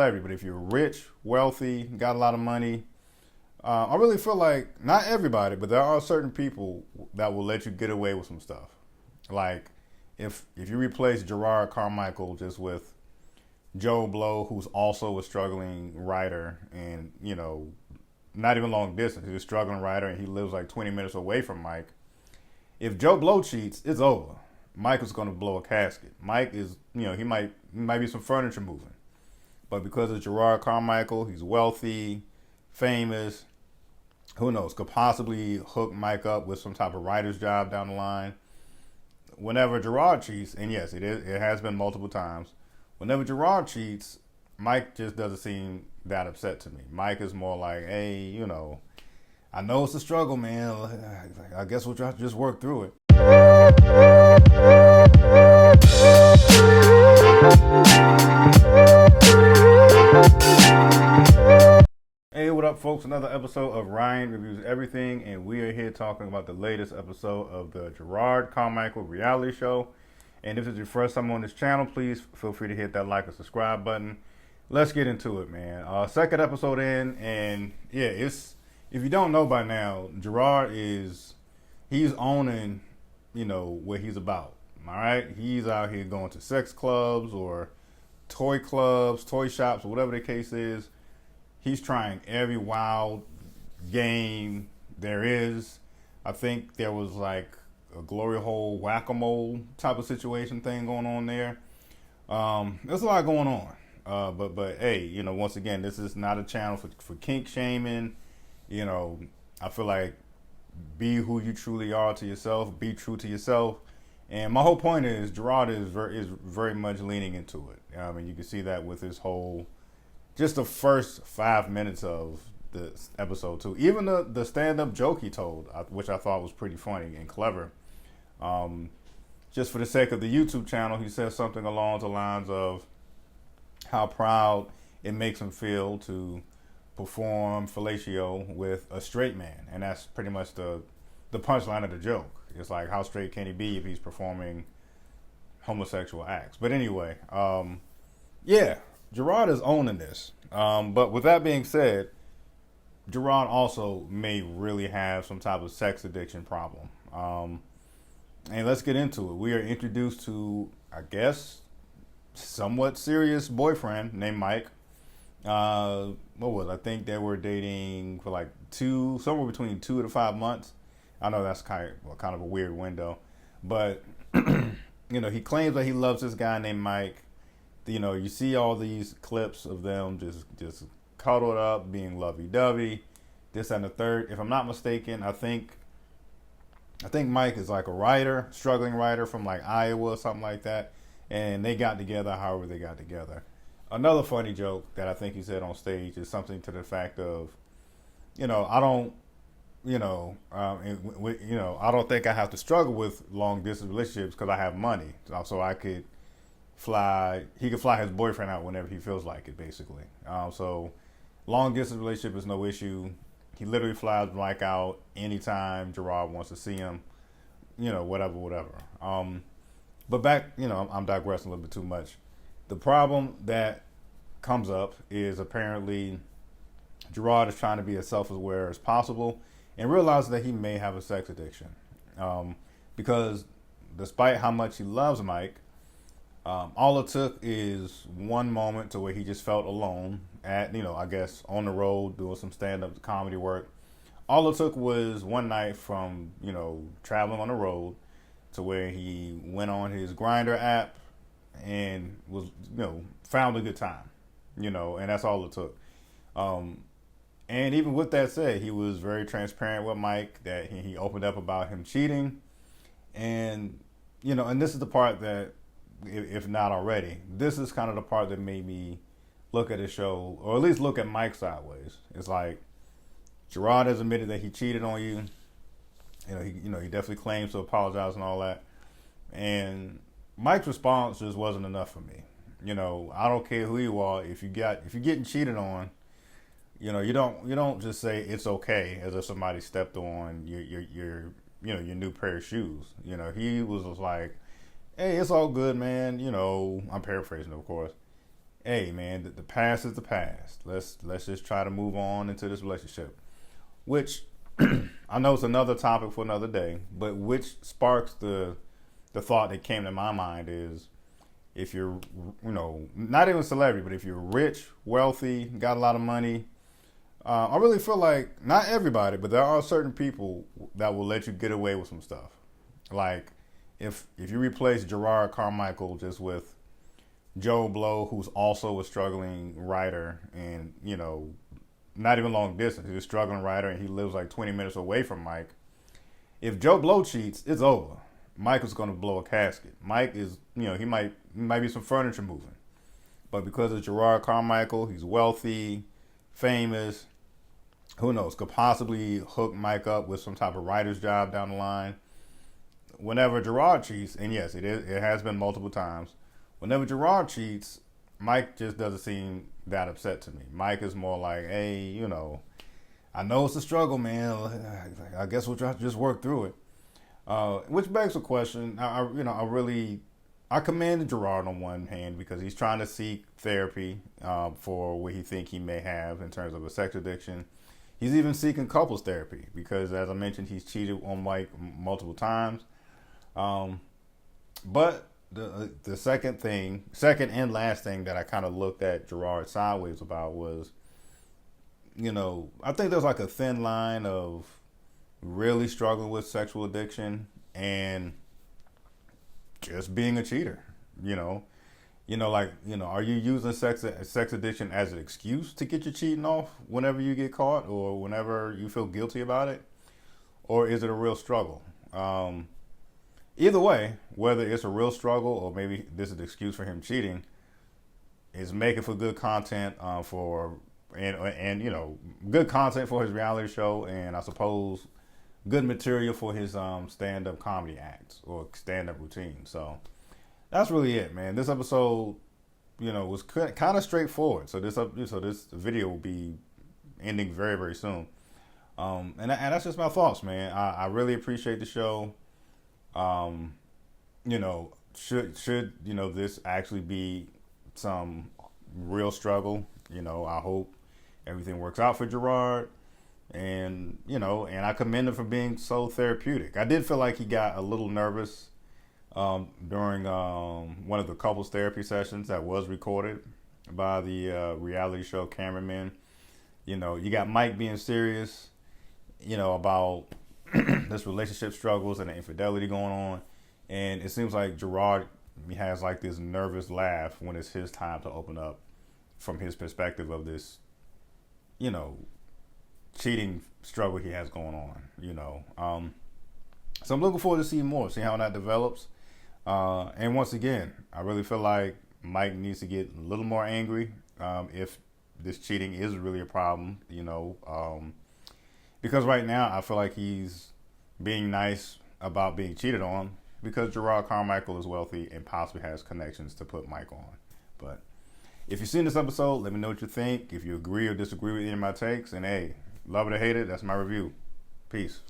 Everybody, if you're rich, wealthy, got a lot of money, I really feel like not everybody, but there are certain people that will let you get away with some stuff. Like if you replace JERROD CARMICHAEL just with Joe Blow, who's also a struggling writer, and not even long distance, he's a struggling writer, and he lives like 20 minutes away from Mike. If Joe Blow cheats, it's over. Mike is going to blow a casket. Mike is, he might be some furniture moving. But because of JERROD CARMICHAEL, he's wealthy, famous, who knows, could possibly hook Mike up with some type of writer's job down the line. Whenever JERROD cheats, and yes, it has been multiple times, whenever JERROD cheats, Mike just doesn't seem that upset to me. Mike is more like, hey, I know it's a struggle, man. I guess we'll just work through it. Hey, what up, folks? Another episode of Ryan Reviews Everything, and we are here talking about the latest episode of the JERROD CARMICHAEL Reality Show. And if this is your first time on this channel, please feel free to hit that like and subscribe button. Let's get into it, man. Second episode in, and yeah, if you don't know by now, JERROD he's owning, what he's about. All right, he's out here going to sex clubs or toy clubs, toy shops, or whatever the case is. He's trying every wild game there is. I think there was like a glory hole whack-a-mole type of situation thing going on there. There's a lot going on. But hey, once again, this is not a channel for kink shaming. I feel like be who you truly are to yourself, be true to yourself. And my whole point is JERROD is very much leaning into it. I mean, you can see that with his whole, just the first 5 minutes of the episode too. Even the stand-up joke he told, which I thought was pretty funny and clever. Just for the sake of the YouTube channel, he said something along the lines of how proud it makes him feel to perform fellatio with a straight man. And that's pretty much the punchline of the joke. It's like, how straight can he be if he's performing homosexual acts? But anyway, yeah, JERROD is owning this. But with that being said, JERROD also may really have some type of sex addiction problem. And let's get into it. We are introduced to, I guess, somewhat serious boyfriend named Mike. I think they were dating for like somewhere between 2 to 5 months. I know that's kind of a weird window, but he claims that he loves this guy named Mike. You see all these clips of them just cuddled up, being lovey-dovey, this and the third. If I'm not mistaken, I think Mike is like a writer, struggling writer from like Iowa or something like that, and they got together however they got together. Another funny joke that I think he said on stage is something to the fact of, I don't think I have to struggle with long distance relationships because I have money, so I could fly. He could fly his boyfriend out whenever he feels like it, basically. So long distance relationship is no issue. He literally flies Mike out anytime JERROD wants to see him. Whatever. But back, I'm digressing a little bit too much. The problem that comes up is apparently JERROD is trying to be as self-aware as possible and realizes that he may have a sex addiction. Because despite how much he loves Mike, all it took is one moment to where he just felt alone at, I guess, on the road doing some stand-up comedy work. All it took was one night from, traveling on the road to where he went on his Grindr app and was, found a good time, and that's all it took. And even with that said, he was very transparent with Mike that he opened up about him cheating. And, and this is the part that, if not already, this is kind of the part that made me look at the show, or at least look at Mike sideways. It's like, JERROD has admitted that he cheated on you. He definitely claims to apologize and all that. And Mike's response just wasn't enough for me. I don't care who you are. If you're getting cheated on, you don't just say it's okay as if somebody stepped on your new pair of shoes. He was just like, hey, it's all good, man. I'm paraphrasing, of course. hey man, the past is the past. Let's just try to move on into this relationship. Which I know it's another topic for another day, but which sparks the thought that came to my mind is, if you're, not even a celebrity, but if you're rich, wealthy, got a lot of money, I really feel like not everybody, but there are certain people that will let you get away with some stuff. Like if you replace Jerrod Carmichael just with Joe Blow, who's also a struggling writer, and not even long distance, he's a struggling writer, and he lives like 20 minutes away from Mike. If Joe Blow cheats, it's over. Mike is going to blow a casket. Mike is, he might be some furniture moving. But because of Jerrod Carmichael, he's wealthy, famous, who knows, could possibly hook Mike up with some type of writer's job down the line. Whenever Jerrod cheats, and yes, it has been multiple times, whenever Jerrod cheats, Mike just doesn't seem that upset to me. Mike is more like, hey, I know it's a struggle, man. I guess we'll just work through it. Which begs the question. I commend Jerrod on one hand because he's trying to seek therapy for what he think he may have in terms of a sex addiction. He's even seeking couples therapy because, as I mentioned, he's cheated on Mike multiple times. But the second and last thing that I kind of looked at Jerrod sideways about was, I think there's like a thin line of really struggling with sexual addiction and just being a cheater. Are you using sex addiction as an excuse to get your cheating off whenever you get caught or whenever you feel guilty about it? Or is it a real struggle? Either way, whether it's a real struggle or maybe this is an excuse for him cheating, is making for good content good content for his reality show, and I suppose good material for his stand-up comedy acts or stand-up routine. So that's really it, man. This episode, was kind of straightforward. So this video will be ending very, very soon. And that's just my thoughts, man. I really appreciate the show. Should this actually be some real struggle? I hope everything works out for Jerrod. And I commend him for being so therapeutic. I did feel like he got a little nervous during one of the couples therapy sessions that was recorded by the reality show cameraman. You got Mike being serious, about this relationship struggles and the infidelity going on, and it seems like Jerrod has like this nervous laugh when it's his time to open up from his perspective of this, cheating struggle he has going on, so I'm looking forward to seeing more, see how that develops. And once again, I really feel like Mike needs to get a little more angry if this cheating is really a problem, because right now I feel like he's being nice about being cheated on because Jerrod Carmichael is wealthy and possibly has connections to put Mike on. But if you've seen this episode, let me know what you think. If you agree or disagree with any of my takes, and hey, love it or hate it, that's my review. Peace.